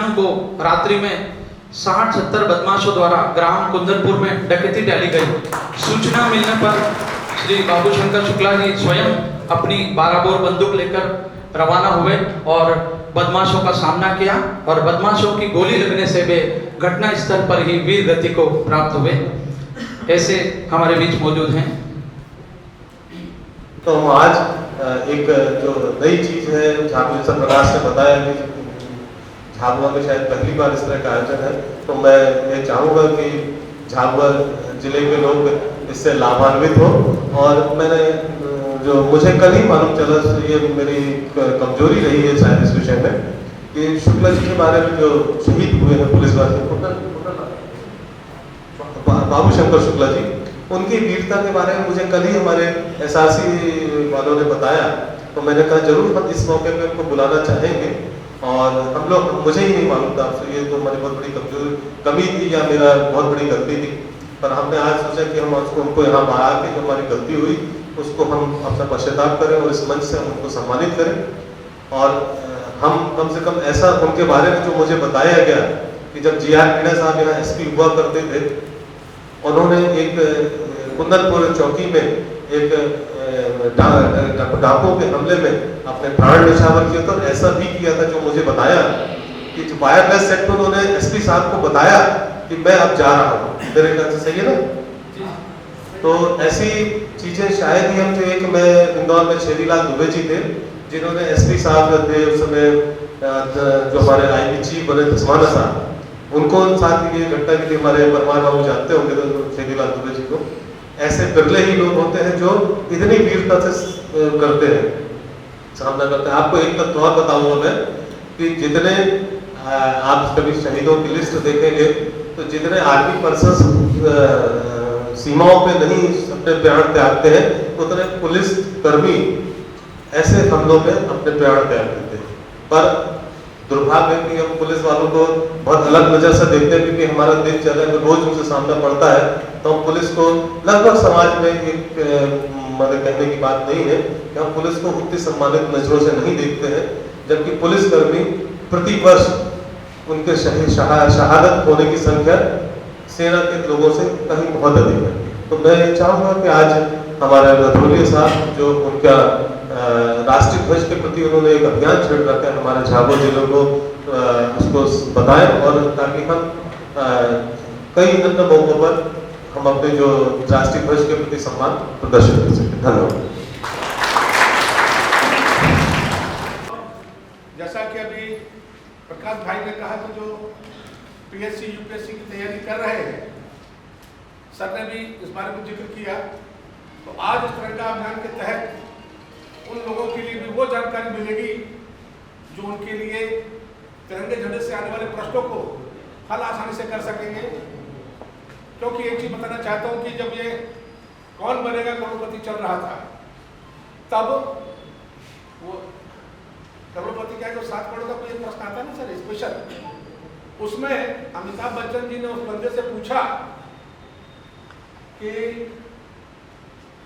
शाम को रात्रि में 60-70 बदमाशों द्वारा ग्राम कुंदनपुर में डकैती डाली गई। सूचना मिलने पर श्री बाबू शंकर शुक्ला जी स्वयं अपनी 12 बोर बंदूक लेकर रवाना हुए और बदमाशों का सामना किया और बदमाशों की गोली लगने से वे घटना स्थल पर ही वीर गति को प्राप्त हुए। ऐसे हमारे बीच मौजूद हैं। तो हम आज एक जो नई चीज है, झाबुआ जैसा प्रकाश ने बताया कि झाबुआ में शायद पहली बार इस तरह का आयोजन है, तो मैं ये चाहूँगा कि झाबुआ जिले के लोग इससे लाभान्वित हो। और मैंने जो मुझे कल ही मालूम चला, ये मेरी कमजोरी रही है शायद इस विषय में, कि शुक्ला जी के बारे में जो शहीद हुए हैं पुलिस वाले बाबू शंकर शुक्ला जी, उनकी वीरता के बारे में मुझे कल ही हमारे एसआरसी वालों ने बताया। तो मैंने कहा जरूर हम इस मौके पे उनको बुलाना चाहेंगे। और हम लोग, मुझे ही नहीं मालूम था, ये तो हमारी बहुत बड़ी कमी थी या मेरा बहुत बड़ी गलती थी, पर हमने आज सोचा कि हम उनको यहाँ बाहर आके जो हमारी गलती हुई उसको हम अपना पश्चाताप करें और इस मंच से हम उनको सम्मानित करें। और हम कम से कम ऐसा उनके बारे में जो मुझे बताया गया कि जब GR मीणा साहब यहाँ SP हुआ करते थे, उन्होंने एक कुंदनपुर चौकी में एक डाकुओं के हमले में अपने प्राण न्यौछावर किया था। और ऐसा भी किया था जो मुझे बताया कि वायरलेस सेट में उन्होंने SP साहब को बताया कि मैं अब जा रहा हूँ। मेरे ख्याल से सही है ना? तो ऐसी चीजें शायद ही हम थे। एक मैं इंदौर में छेदीलाल दुबे जी थे, जिन्होंने SP साहब थे उस समय, जो हमारे IB चीफ बने धस्माना साहब, उनको साथ ये घटना के लिए हमारे परमार बाबू जानते होंगे तो छेदीलाल दुबे जी को। ऐसे बिरले ही लोग होते हैं जो इतनी वीरता से करते हैं, सामना करते हैं। आपको एक तथ्य और बताऊंगा मैं कि जितने आप कभी शहीदों की लिस्ट देखेंगे तो जितने आर्मी पर्सन सीमाओं पे नहीं अपने प्राण त्यागते हैं, उतने पुलिस कर्मी ऐसे हमलों में अपने प्राण त्याग देते हैं। पर दुर्भाग्य है कि हम पुलिस वालों को बहुत अलग नजर से देखते हैं, क्योंकि हमारा दिनचर्या में रोज उनसे सामना पड़ता है। तो हम पुलिस को लगभग समाज में एक मतलब कहने की बात नहीं है कि हम पुलिस को उतनी सम्मानित नजरों से नहीं देखते हैं, जबकि पुलिसकर्मी प्रति वर्ष उनके शहादत होने की संख्या सेना के लोगों से कहीं बहुत अधिक है। तो मैं ये चाहूँगा कि आज हमारे रधौलिया साहब जो उनका राष्ट्रीय ध्वज के प्रति उन्होंने एक अभियान छेड़ रखा है, हमारे झाबुआ जिले को उसको बताएं, और ताकि हम कई अन्य मौकों पर हम अपने जो राष्ट्रीय ध्वज के प्रति सम्मान प्रदर्शित कर सकें। धन्यवाद। जैसा कि अभी प्रकाश भाई ने कहा कि जो PSC UPSC की तैयारी कर रहे हैं, सर ने भी इस बारे में जिक्र किया। तो आज इस तरह का अभियान के तहत उन लोगों के लिए भी वो जानकारी मिलेगी जो उनके लिए तिरंगे झंडे से आने वाले प्रश्नों को हल आसानी से कर सकेंगे। क्योंकि एक चीज बताना चाहता हूं कि जब ये कौन बनेगा करोड़पति चल रहा था, तब वो करोड़पति क्या है, 7 करोड़ का कोई प्रश्न आता ना सर स्पेशल, उसमें अमिताभ बच्चन जी ने उस बंदे से पूछा कि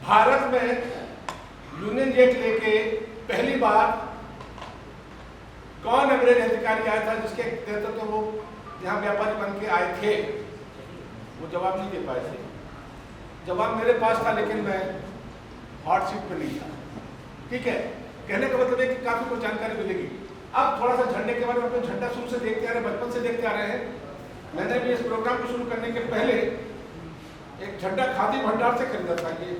भारत में यूनियन जेट लेके पहली बार कौन अंग्रेज अधिकारी आया था जिसके नेतृत्व तो वो यहाँ व्यापारी बन के आए थे। वो जवाब नहीं दे पाए थे। जवाब मेरे पास था, लेकिन मैं हॉट सीट पे नहीं था। ठीक है, कहने का मतलब है कि काफी कुछ जानकारी मिलेगी। अब थोड़ा सा झंडे के बारे में, अपने झंडा शुरू से देखते आ रहे, बचपन से देखते आ रहे हैं। मैंने भी इस प्रोग्राम को शुरू करने के पहले एक झंडा खादी भंडार से खरीदा था। ये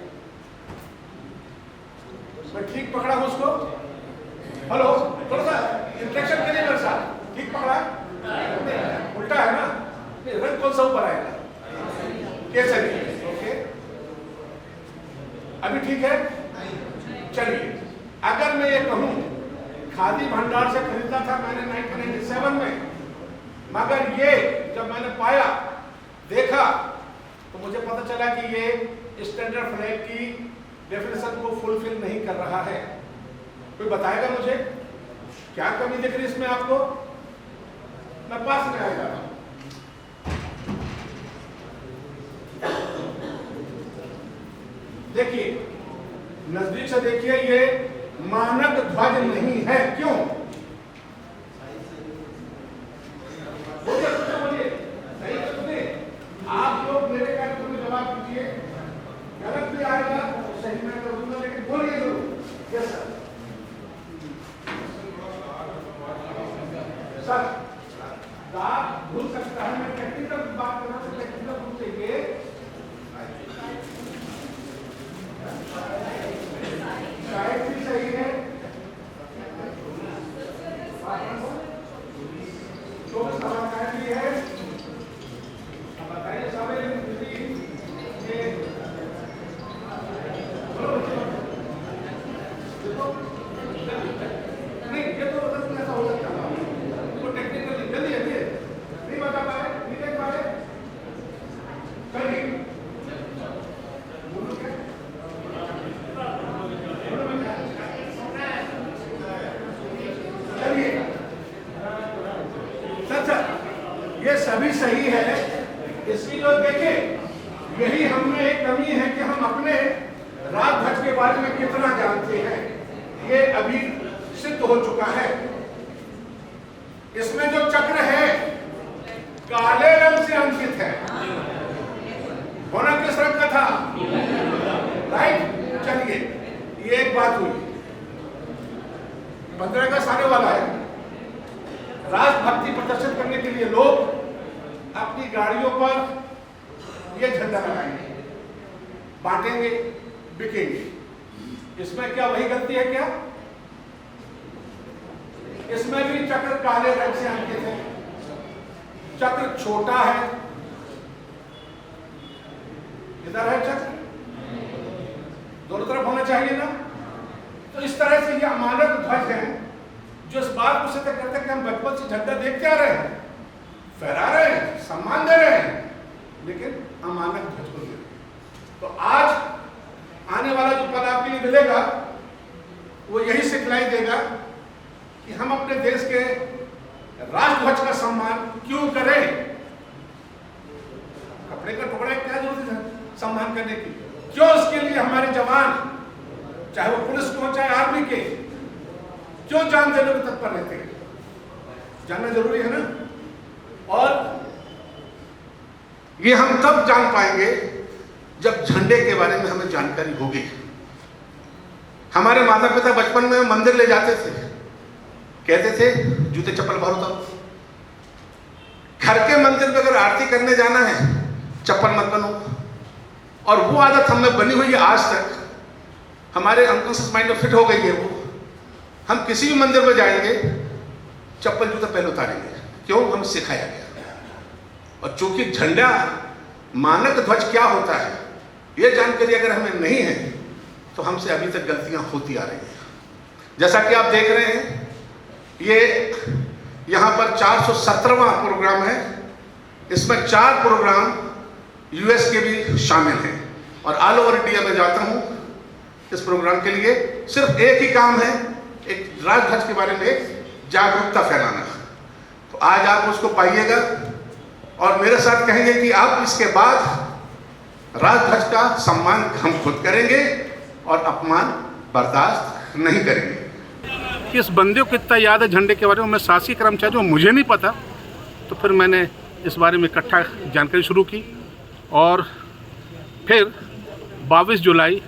मैं ठीक पकड़ा हूं उसको? हेलो, थोड़ा सा इंट्रैक्शन के लिए मेरे साथ ठीक पकड़ा? उल्टा है ना? रंग कौन सा ऊपर आएगा? केसरी। ओके, अभी ठीक है। चलिए, अगर मैं ये कहूं खादी भंडार से खरीदा था मैंने 1997 में, मगर ये जब मैंने पाया, देखा, तो मुझे पता चला कि ये स्टैंडर्ड फ्लैग की डेफिनेशन को फुलफिल नहीं कर रहा है। कोई बताएगा मुझे क्या कमी दिख रही इसमें आपको? मैं पास में आएगा। देखिए, नजदीक से देखिए, ये मानक ध्वज नहीं है। क्यों? सकता है, मैं टेक्निकल बात कर रहा हूँ, टेक्निकल रूप से ये शायद भी सही है, जो समाधान भी है। अब बताइए साहब, ये नहीं, ये तो ऐसा हो सकता है, तो टेक्निकली जल्दी है, नहीं बता पाए, नहीं देख पाए, करिए बोलो क्या, चलिए सर, ये सभी सही है। इसकी जो देखें, यही हमें एक कमी है कि हम अपने राजध्वज के बारे में कितना जानते हैं, ये अभी सिद्ध हो चुका है। इसमें जो चक्र है काले रंग से अंकित है, होना किस रंग का था, राइट। चलिए, ये एक बात हुई। 15 अगस्त आने वाला है, राष्ट्रभक्ति प्रदर्शित करने के लिए लोग अपनी गाड़ियों पर ये झंडा लगाएंगे, बांटेंगे, बिकेंगे। इसमें क्या वही गलती है क्या? इसमें भी चक्र काले रंग से अंकित है, चक्र छोटा है, इधर है चक्र, दोनों तरफ होना चाहिए ना। तो इस तरह से ये अमानक ध्वज है जो इस बात को सिद्ध करते हैं कि हम बचपन से झंडा देखते आ रहे हैं, फहरा रहे हैं, सम्मान दे रहे हैं, लेकिन अमानक ध्वज को दे रहे हैं। तो आज आने वाला जो पद आपके लिए मिलेगा वो यही सिखलाई देगा कि हम अपने देश के राष्ट्रध्वज का सम्मान क्यों करें। कपड़े का टुकड़ा क्या जरूरत है सम्मान करने की? क्यों उसके लिए हमारे जवान, चाहे वो पुलिस के हो चाहे आर्मी के, क्यों जान देने को तत्पर रहते हैं? जानना जरूरी है ना। और ये हम तब जान पाएंगे जब झंडे के बारे में हमें जानकारी होगी। हमारे माता पिता बचपन में मंदिर ले जाते थे, कहते थे जूते चप्पल बाहर उतारो। घर के मंदिर में अगर आरती करने जाना है चप्पल मत बनो, और वो आदत हमें बनी हुई है आज तक, हमारे अनकॉन्शियस माइंड में फिट हो गई है वो। हम किसी भी मंदिर में जाएंगे चप्पल जूता पहले उतारेंगे, क्यों? हमें सिखाया गया। और चूंकि झंडा मानक ध्वज क्या होता है ये जानकारी अगर हमें नहीं है तो हमसे अभी तक गलतियां होती आ रही हैं। जैसा कि आप देख रहे हैं, ये यहाँ पर 417वां प्रोग्राम है, इसमें 4 प्रोग्राम यूएस के भी शामिल हैं, और ऑल ओवर इंडिया में जाता हूँ इस प्रोग्राम के लिए। सिर्फ एक ही काम है, एक राजध्वज के बारे में एक जागरूकता फैलाना। तो आज आप उसको पाइएगा और मेरे साथ कहेंगे कि आप इसके बाद राजध्वज का सम्मान हम खुद करेंगे और अपमान बर्दाश्त नहीं करेंगे। किस बंदे को इतना याद है झंडे के बारे में? मैं शासकीय कर्मचारी हूँ, मुझे नहीं पता। तो फिर मैंने इस बारे में इकट्ठा जानकारी शुरू की, और फिर 22 जुलाई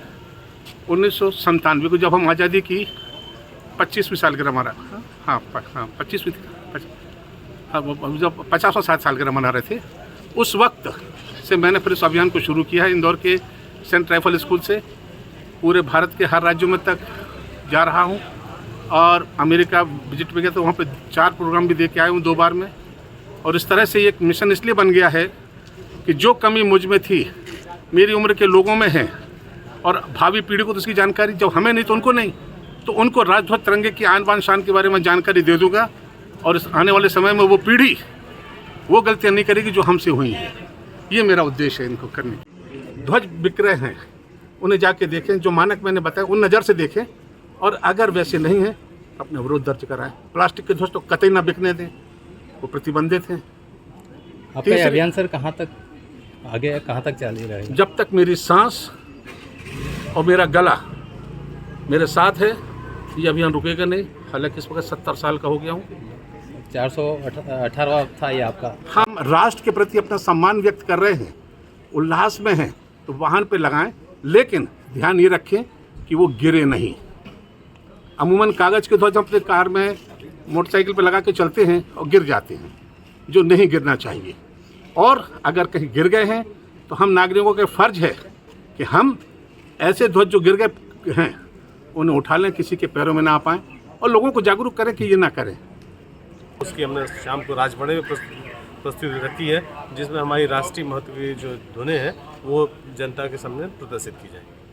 1997 को जब हम आज़ादी की 25वीं सालगिरह मना, हाँ 25वीं, जब 50वां सालगिरह मना रहे थे, उस वक्त से मैंने फिर इस अभियान को शुरू किया है। इंदौर के सेंट राइफल स्कूल से पूरे भारत के हर राज्यों में तक जा रहा हूँ, और अमेरिका विजिट पे गया तो वहाँ पे 4 प्रोग्राम भी दे के आया हूँ 2 बार में। और इस तरह से एक मिशन इसलिए बन गया है कि जो कमी मुझ में थी मेरी उम्र के लोगों में है, और भावी पीढ़ी को तो इसकी जानकारी, जब हमें नहीं तो उनको नहीं, तो उनको राजध्वज तिरंगे की आन बान शान के बारे में जानकारी दे दूंगा, और इस आने वाले समय में वो पीढ़ी वो गलतियाँ नहीं करेगी जो हमसे हुई हैं। ये मेरा उद्देश्य है इनको करने की। ध्वज विक्रय हैं, उन्हें जाके देखें, जो मानक मैंने बताया उन नज़र से देखें, और अगर वैसे नहीं है अपने विरोध दर्ज कराएं। प्लास्टिक के ध्वज तो कतई ना बिकने दें, वो प्रतिबंधित हैं। आपका ये अभियान सर कहाँ तक आगे, कहाँ तक जारी रहेगा? जब तक मेरी सांस और मेरा गला मेरे साथ है ये अभियान रुकेगा नहीं। हालांकि इस वक्त 70 साल का हो गया हूँ। 418वां था ये आपका। हम राष्ट्र के प्रति अपना सम्मान व्यक्त कर रहे हैं, उल्लास में हैं, तो वाहन पे लगाएं, लेकिन ध्यान ये रखें कि वो गिरे नहीं। अमूमन कागज़ के ध्वज हम अपने कार में मोटरसाइकिल पे लगा के चलते हैं और गिर जाते हैं, जो नहीं गिरना चाहिए। और अगर कहीं गिर गए हैं तो हम नागरिकों के फर्ज है कि हम ऐसे ध्वज जो गिर गए हैं उन्हें उठा लें, किसी के पैरों में ना आ पाएँ, और लोगों को जागरूक करें कि ये ना करें। उसकी हमने शाम को राजवाड़े में प्रस्तुति रखी है, जिसमें हमारी राष्ट्रीय महत्व की जो धुनें हैं वो जनता के सामने प्रदर्शित की जाएंगी।